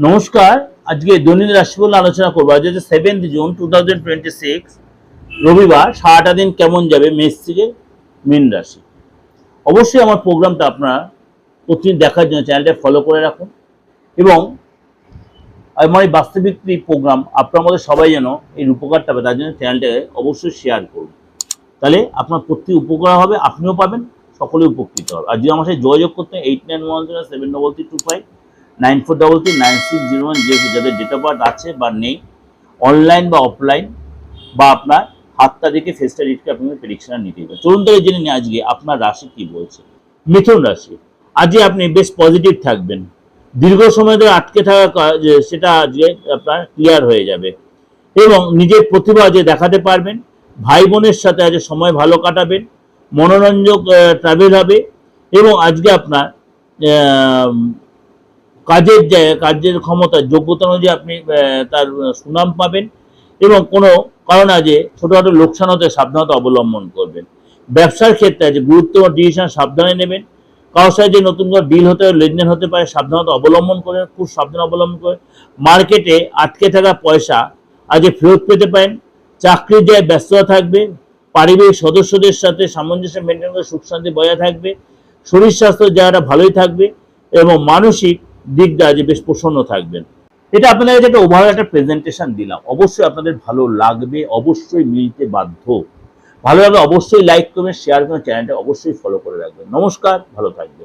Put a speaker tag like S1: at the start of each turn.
S1: নমস্কার। আজকে দৈনিক রাশিফল আলোচনা করবো। আজ হচ্ছে 7 জুন 2026 রবিবার। সারাটা দিন কেমন যাবে মেষ থেকে মীন রাশি। অবশ্যই আমার প্রোগ্রামটা আপনারা প্রতিদিন দেখার জন্য চ্যানেলটা ফলো করে রাখুন এবং আমার এই বাস্তবিক প্রোগ্রাম আপনার মধ্যে সবাই যেন এই উপকারটা পাবে তার জন্য চ্যানেলটাকে অবশ্যই শেয়ার করুন। তাহলে আপনার প্রতি উপকার হবে, আপনিও পাবেন, সকলে উপকৃত হবে। আর যদি আমার সাথে যোগাযোগ করতে 89107225 9433960106, যাদের ডেট অফ বার্থ আছে বা নেই, অনলাইন বা অফলাইন বা আপনার হাতটা দেখে ফেসটা রিডকে আপনাদের প্রেডিকশন নিতে হবে। চলুন তাহলে জেনে নিই আজকে আপনার রাশি কি বলছে। মিথুন রাশি, আজকে আপনি বেশ পজিটিভ থাকবেন। দীর্ঘ সময় ধরে আটকে থাকা সেটা আজকে আপনার ক্লিয়ার হয়ে যাবে এবং নিজের প্রতিভা যে দেখাতে পারবেন। ভাই বোনের সাথে আজ সময় ভালো কাটাবেন, মনোরঞ্জক ট্রাভেল হবে এবং আজকে আপনার কাজের ক্ষমতা যোগ্যতা অনুযায়ী আপনি তার সুনাম পাবেন এবং কোনো কারণে আজ ছোটখাটো লোকসান হতে সাবধানতা অবলম্বন করবেন। ব্যবসার ক্ষেত্রে আজ গুরুত্বপূর্ণ ডিসিশন সাবধানে নেবেন। কারোর সাথে যে নতুন করে ডিল হতে লেনদেন হতে পারে, সাবধানতা অবলম্বন করে, খুব সাবধান অবলম্বন করে। মার্কেটে আটকে থাকা পয়সা আজ ফেরত পেতে পারেন। চাকরির জায়গায় ব্যস্ততা থাকবে। পারিবারিক সদস্যদের সাথে সামঞ্জস্য মেনটেন করে সুখ শান্তি বজায় থাকবে। শরীর স্বাস্থ্যের জায়গাটা ভালোই থাকবে এবং মানসিক দিক দিয়ে আজ বেশ প্রসন্ন থাকবেন। এটা আপনাদের কাছে একটা ওভারঅল একটা প্রেজেন্টেশন দিলাম। অবশ্যই আপনাদের ভালো লাগবে, অবশ্যই মিলতে বাধ্য। ভালো লাগলে অবশ্যই লাইক করবেন, শেয়ার করবেন, চ্যানেলটা অবশ্যই ফলো করে রাখবেন। নমস্কার, ভালো থাকবেন।